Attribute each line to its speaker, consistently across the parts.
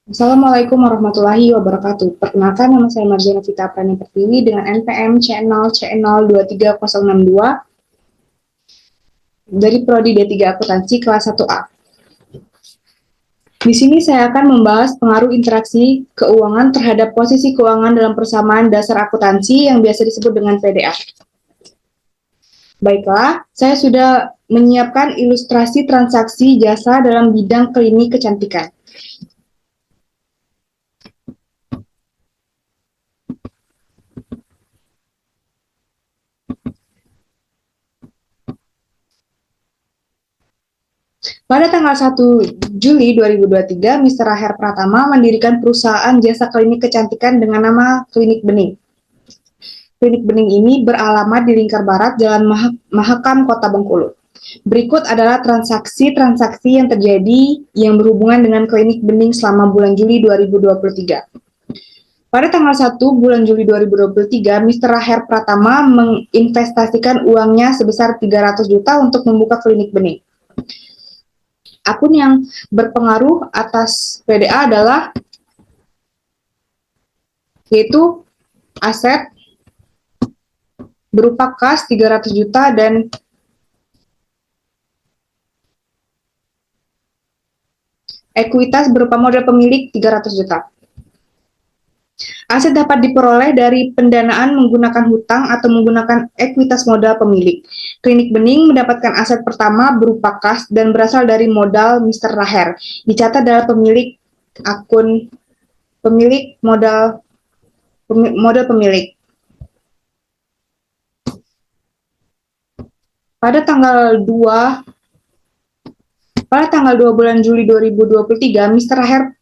Speaker 1: Assalamualaikum warahmatullahi wabarakatuh. Perkenalkan, nama saya Marjana Vita Prani Pertiwi dengan NPM C0C02362 dari Prodi D3 Akuntansi kelas 1A. Di sini saya akan membahas pengaruh interaksi keuangan terhadap posisi keuangan dalam persamaan dasar akuntansi yang biasa disebut dengan PDA. Baiklah, saya sudah menyiapkan ilustrasi transaksi jasa dalam bidang klinik kecantikan. Pada tanggal 1 Juli 2023, Mr. Raher Pratama mendirikan perusahaan jasa klinik kecantikan dengan nama Klinik Bening. Klinik Bening ini beralamat di Lingkar Barat, Jalan Mahakam, Kota Bengkulu. Berikut adalah transaksi-transaksi yang terjadi yang berhubungan dengan Klinik Bening selama bulan Juli 2023. Pada tanggal 1 bulan Juli 2023, Mr. Raher Pratama menginvestasikan uangnya sebesar 300 juta untuk membuka Klinik Bening. Akun yang berpengaruh atas PDA adalah yaitu aset berupa kas 300 juta dan ekuitas berupa modal pemilik 300 juta. Aset dapat diperoleh dari pendanaan menggunakan hutang atau menggunakan ekuitas modal pemilik. Klinik Bening mendapatkan aset pertama berupa kas dan berasal dari modal Mr. Raher. Dicatat adalah pemilik akun pemilik modal pemilik. Pada tanggal 2 bulan Juli 2023, Mr. Raher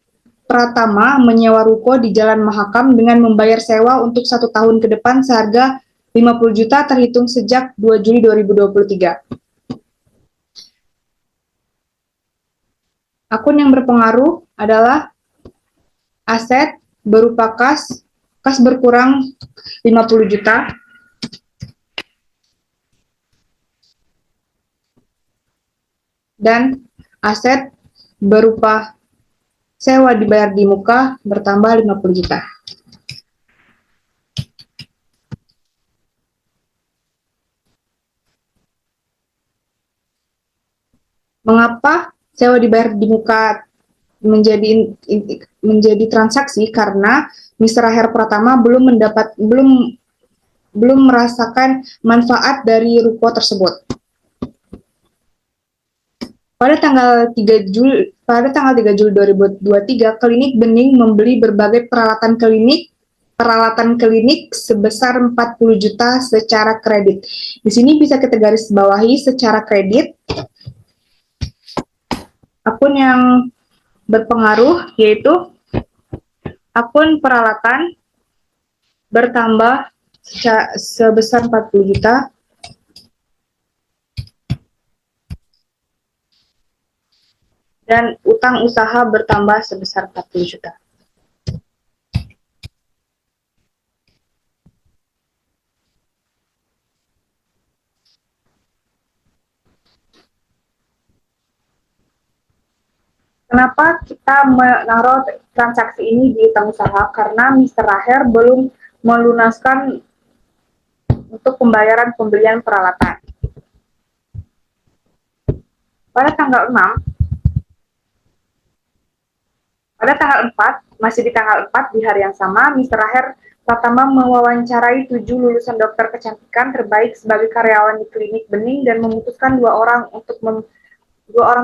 Speaker 1: Pratama menyewa ruko di Jalan Mahakam dengan membayar sewa untuk 1 tahun ke depan seharga 50 juta terhitung sejak 2 Juli 2023. Akun yang berpengaruh adalah aset berupa kas berkurang 50 juta, dan aset berupa sewa dibayar di muka bertambah 50 juta. Mengapa sewa dibayar di muka menjadi transaksi? Karena Mr. Raher Pratama belum merasakan manfaat dari ruko tersebut. Pada tanggal 3 Juli 2023, Klinik Bening membeli berbagai peralatan klinik sebesar 40 juta secara kredit. Di sini bisa kita garis bawahi secara kredit. Akun yang berpengaruh yaitu akun peralatan bertambah sebesar 40 juta, dan utang usaha bertambah sebesar 40 juta. Kenapa kita menaruh transaksi ini di utang usaha? Karena Mr. Raher belum melunaskan untuk pembayaran pembelian peralatan. Pada tanggal 4, masih di tanggal 4 di hari yang sama, Mr. Raher Pratama mewawancarai 7 lulusan dokter kecantikan terbaik sebagai karyawan di Klinik Bening dan memutuskan 2 orang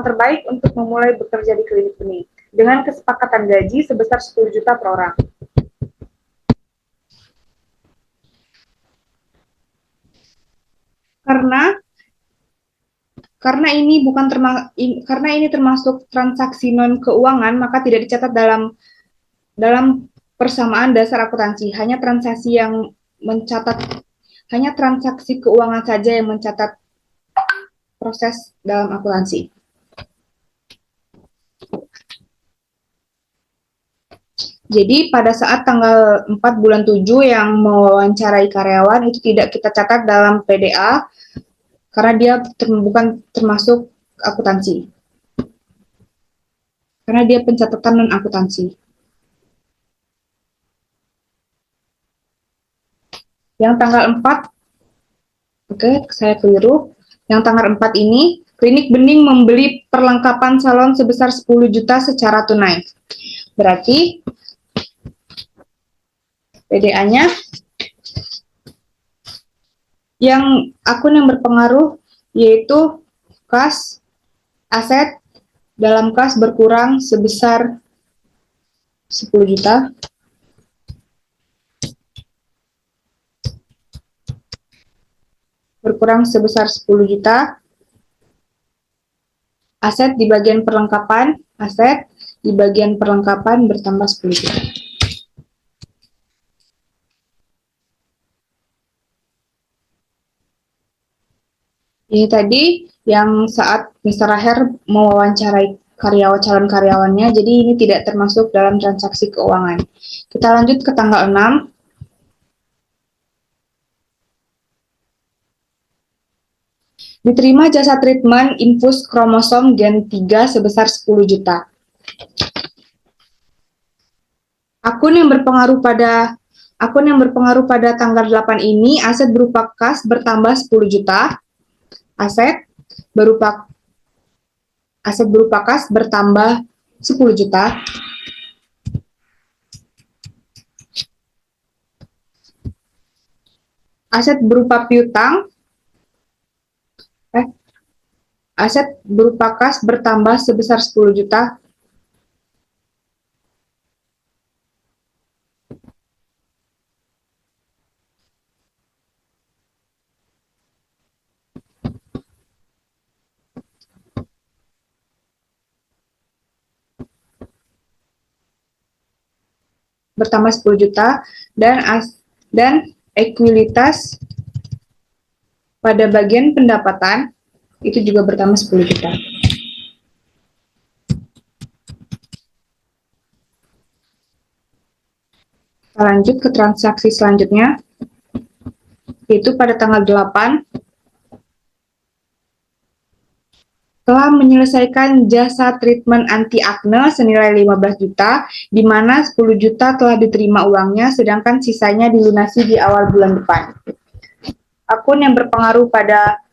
Speaker 1: terbaik untuk memulai bekerja di Klinik Bening dengan kesepakatan gaji sebesar 10 juta per orang. Karena ini termasuk transaksi non keuangan, maka tidak dicatat dalam persamaan dasar akuntansi. Hanya transaksi keuangan saja yang mencatat proses dalam akuntansi. Jadi pada saat tanggal 4 bulan 7 yang mewawancarai karyawan itu tidak kita catat dalam PDA karena dia bukan termasuk akuntansi. Karena dia pencatatan non akuntansi. Yang tanggal 4, oke, saya keliru. Yang tanggal 4 ini, Klinik Bening membeli perlengkapan salon sebesar 10 juta secara tunai. Berarti PDA-nya yang akun yang berpengaruh yaitu kas, aset dalam kas berkurang sebesar 10 juta. Berkurang sebesar 10 juta. Aset di bagian perlengkapan, aset di bagian perlengkapan bertambah 10 juta. Ini tadi yang saat Mr. Raher mewawancarai calon karyawannya, jadi ini tidak termasuk dalam transaksi keuangan. Kita lanjut ke tanggal 6. Diterima jasa treatment infus kromosom gen 3 sebesar 10 juta. Akun yang berpengaruh pada tanggal 8 ini, aset berupa kas bertambah 10 juta. Aset berupa kas bertambah 10 juta. Aset berupa piutang. Aset berupa kas bertambah sebesar 10 juta. Bertambah 10 juta dan ekuilitas pada bagian pendapatan itu juga bertambah 10 juta. Kita lanjut ke transaksi selanjutnya, yaitu pada tanggal 8 telah menyelesaikan jasa treatment anti akne senilai 15 juta, di mana 10 juta telah diterima uangnya, sedangkan sisanya dilunasi di awal bulan depan. Akun yang berpengaruh pada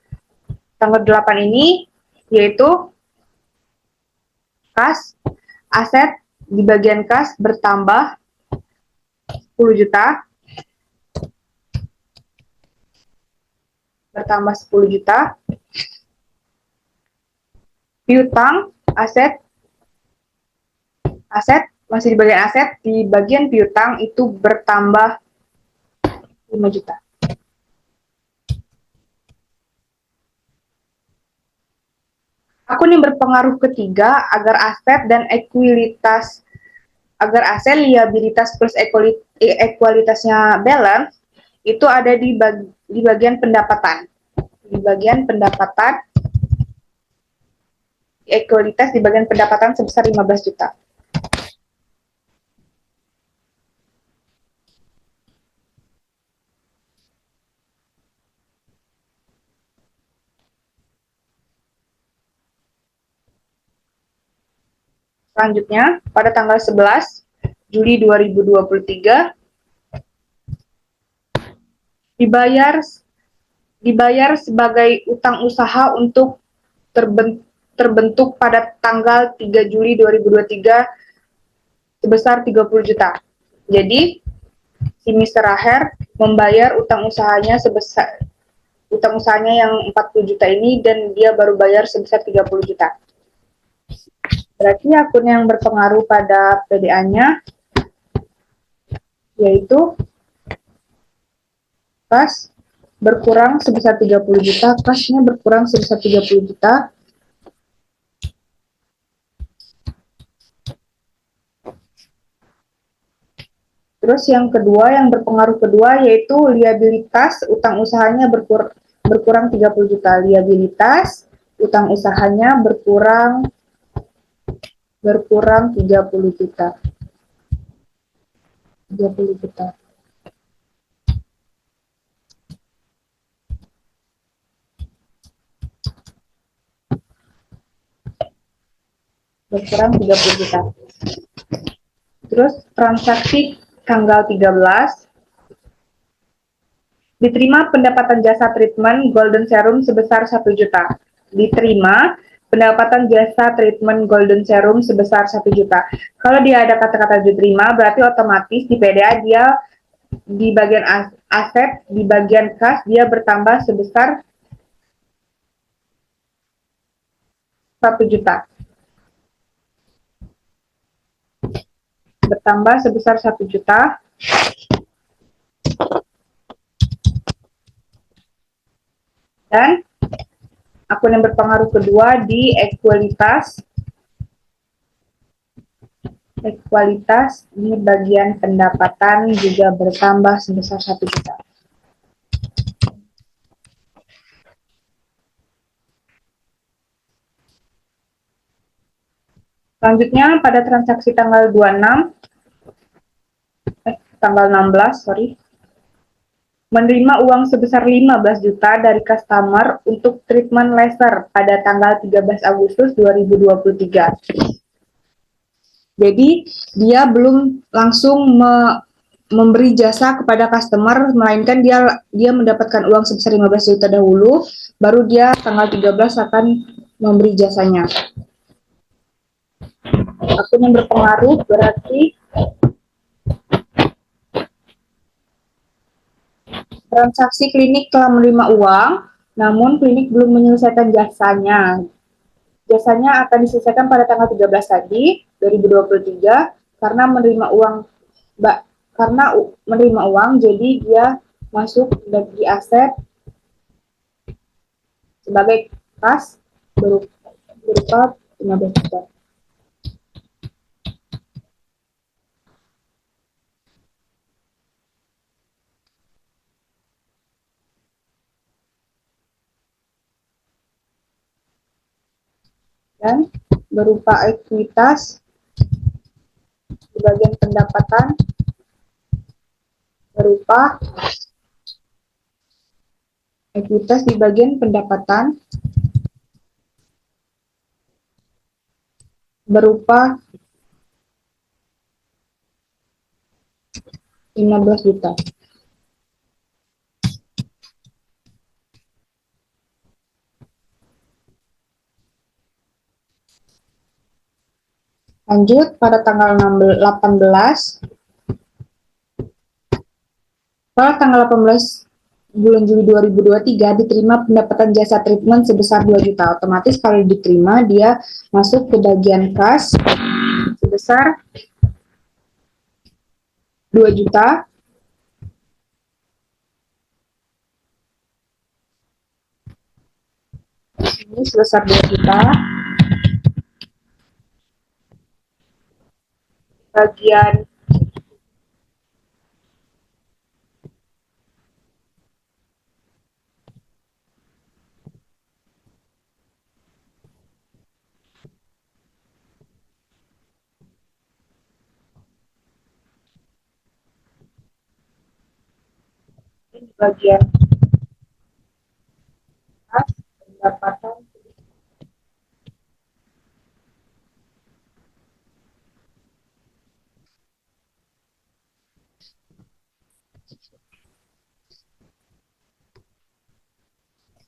Speaker 1: tanggal 8 ini yaitu kas, aset di bagian kas bertambah 10 juta. Bertambah 10 juta. Piutang, aset masih di bagian aset, di bagian piutang itu bertambah 5 juta. Akun yang berpengaruh ketiga agar aset liabilitas plus ekualitasnya balance itu ada di bagian pendapatan. Di bagian pendapatan, ekualitas di bagian pendapatan sebesar 15 juta. Selanjutnya, pada tanggal 11 Juli 2023 dibayar sebagai utang usaha untuk terbentuk pada tanggal 3 Juli 2023 sebesar 30 juta. Jadi, si Mr. Raher membayar utang usahanya yang 40 juta ini dan dia baru bayar sebesar 30 juta. Berarti akun yang berpengaruh pada PDA-nya yaitu kas berkurang sebesar 30 juta, kasnya berkurang sebesar 30 juta. Terus yang kedua, yang berpengaruh kedua yaitu liabilitas utang usahanya berkurang 30 juta. Liabilitas utang usahanya berkurang 30 juta. 30 juta. Berkurang 30 juta. Terus transaksi tanggal 13 Diterima pendapatan jasa treatment Golden Serum sebesar 1 juta. Diterima pendapatan jasa treatment Golden Serum sebesar 1 juta. Kalau dia ada kata-kata diterima, berarti otomatis di PDA dia di bagian aset, di bagian kas dia bertambah sebesar 1 juta. Bertambah sebesar 1 juta. Dan akun yang berpengaruh kedua di ekualitas. Ekualitas di bagian pendapatan juga bertambah sebesar 1 juta. Selanjutnya pada transaksi tanggal 26 tanggal 16, menerima uang sebesar 15 juta dari customer untuk treatment laser pada tanggal 13 Agustus 2023. Jadi, dia belum langsung memberi jasa kepada customer, melainkan dia mendapatkan uang sebesar 15 juta dahulu, baru dia tanggal 13 akan memberi jasanya. Akun yang berpengaruh berarti transaksi klinik telah menerima uang, namun klinik belum menyelesaikan jasanya. Jasanya akan diselesaikan pada tanggal 13 tadi, 2023, karena menerima uang, jadi dia masuk di aset sebagai kas berupa 15 juta. Dan berupa ekuitas di bagian pendapatan berupa ekuitas di bagian pendapatan berupa 15 juta. Lanjut pada tanggal 18 pada tanggal 18 bulan Juli 2023 diterima pendapatan jasa treatment sebesar 2 juta. Otomatis kalau diterima dia masuk ke bagian kas sebesar 2 juta. Ini sebesar 2 juta. Bagian bagian kas pendapatan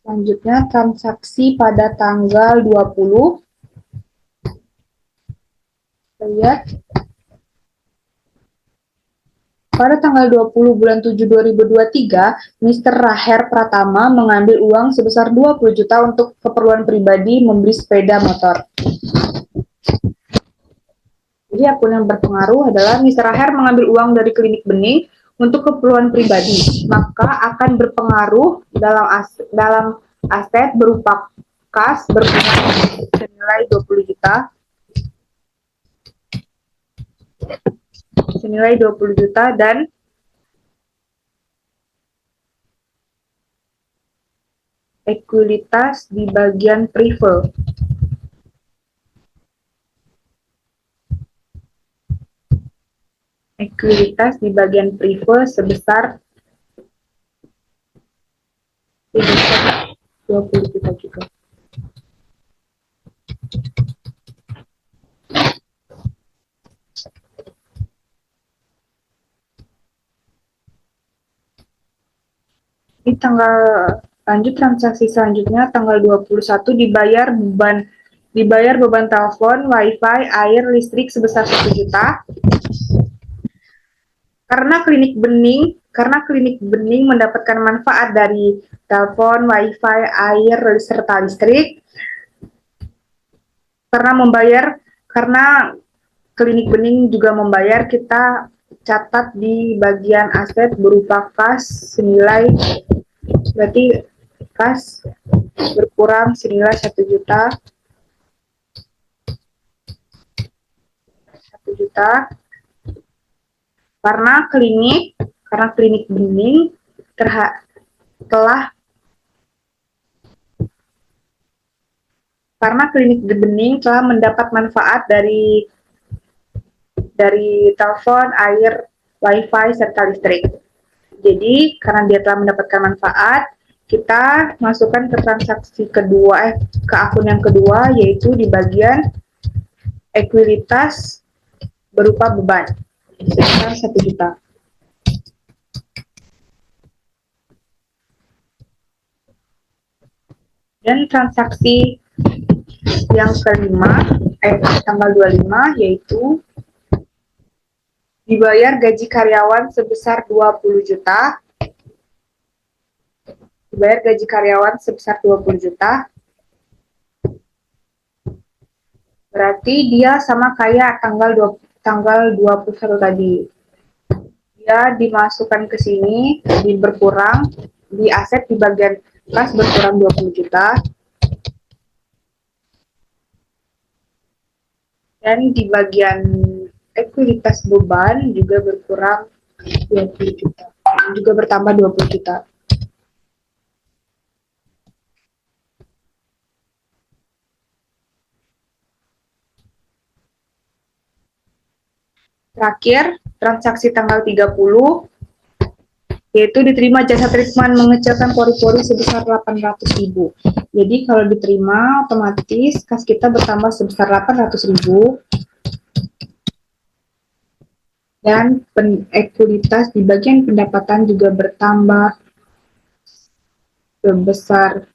Speaker 1: selanjutnya transaksi pada tanggal 20. Lihat pada tanggal 20 bulan 7 2023, Mr. Raher Pratama mengambil uang sebesar 20 juta untuk keperluan pribadi membeli sepeda motor. Jadi akun yang berpengaruh adalah Mr. Raher mengambil uang dari klinik bening untuk keperluan pribadi, maka akan berpengaruh dalam aset berupa kas senilai 20 juta. Senilai 20 juta dan ekuitas di bagian prive. Ekuitas di bagian prive sebesar 20 juta juga. Di tanggal lanjut transaksi selanjutnya tanggal 21 dibayar beban telepon, wifi, air, listrik sebesar 1 juta. Karena klinik bening mendapatkan manfaat dari telepon, wifi, air, serta listrik. Karena klinik bening juga membayar, kita catat di bagian aset berupa kas senilai, berarti kas berkurang senilai 1 juta, 1 juta, karena klinik bening telah mendapat manfaat dari telepon, air, wifi, serta listrik. Jadi karena dia telah mendapatkan manfaat, kita masukkan ke transaksi kedua, ke akun yang kedua, yaitu di bagian ekuitas berupa beban sebesar 1 juta. Dan transaksi yang kelima, tanggal 25, yaitu dibayar gaji karyawan sebesar 20 juta. Dibayar gaji karyawan sebesar 20 juta. Berarti dia sama kayak tanggal 21 tadi. Dia dimasukkan ke sini, berkurang, di aset di bagian kas berkurang 20 juta. Dan di bagian ekuitas beban juga berkurang 20 juta. Juga bertambah 20 juta. Terakhir, transaksi tanggal 30, yaitu diterima jasa treatment mengecilkan pori-pori sebesar 800.000. Jadi kalau diterima, otomatis kas kita bertambah sebesar 800.000. Dan ekuitas di bagian pendapatan juga bertambah sebesar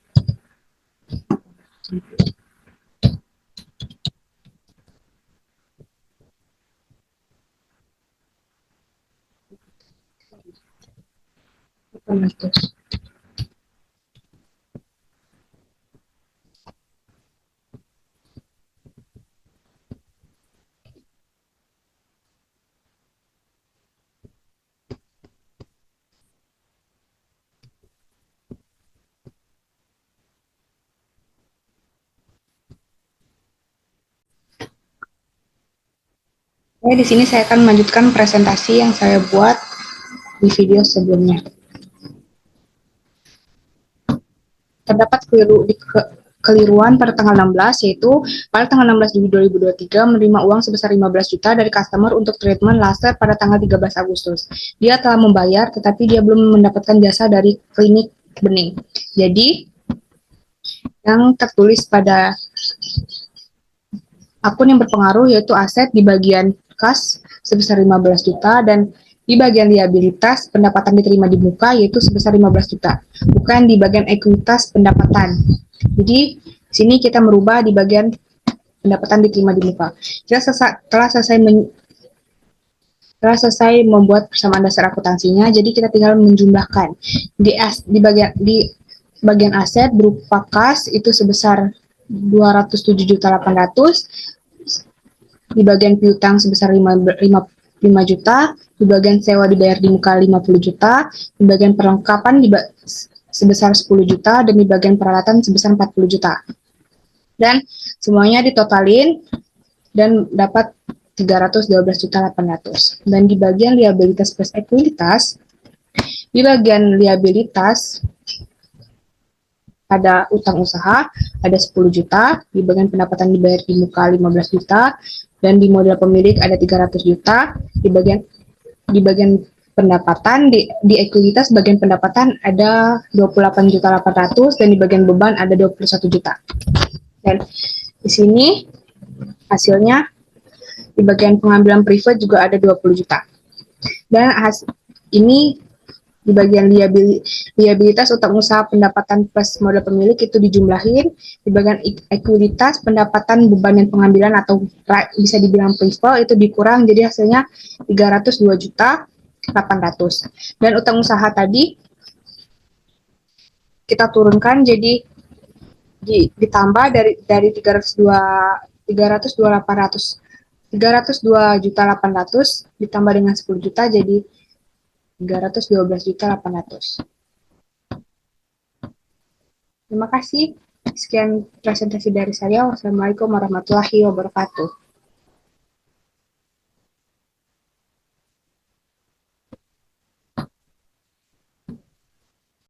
Speaker 1: di sini saya akan melanjutkan presentasi yang saya buat di video sebelumnya. Terdapat keliruan pada tanggal 16, yaitu pada tanggal 16 Juli 2023 menerima uang sebesar 15 juta dari customer untuk treatment laser pada tanggal 13 Agustus. Dia telah membayar, tetapi dia belum mendapatkan jasa dari klinik bening. Jadi, yang tertulis pada akun yang berpengaruh yaitu aset di bagian kas sebesar 15 juta dan di bagian liabilitas pendapatan diterima di muka yaitu sebesar 15 juta, bukan di bagian ekuitas pendapatan. Jadi sini kita merubah di bagian pendapatan diterima di muka. Kita telah selesai membuat persamaan dasar akuntansinya, jadi kita tinggal menjumlahkan. Di bagian aset berupa kas itu sebesar 207.800.000, di bagian piutang sebesar 5 juta, di bagian sewa dibayar di muka 50 juta, di bagian perlengkapan sebesar 10 juta, dan di bagian peralatan sebesar 40 juta. Dan semuanya ditotalin dan dapat 312.800.000. Dan di bagian liabilitas plus ekuitas, di bagian liabilitas ada utang usaha, ada 10 juta, di bagian pendapatan dibayar di muka 15 juta, dan di modal pemilik ada 300 juta, di bagian pendapatan, di ekuitas bagian pendapatan ada 28.800.000, dan di bagian beban ada 21 juta. Dan di sini hasilnya di bagian pengambilan privat juga ada 20 juta. Dan ini Di bagian liabilitas utang usaha pendapatan plus modal pemilik itu dijumlahin. Di bagian ekuiditas pendapatan beban dan pengambilan atau bisa dibilang principal itu dikurang, jadi hasilnya 302.800.000. Dan utang usaha tadi kita turunkan jadi ditambah dari 302.800 ditambah dengan 10 juta jadi 312.800.000. Terima kasih. Sekian presentasi dari saya. Wassalamualaikum warahmatullahi wabarakatuh.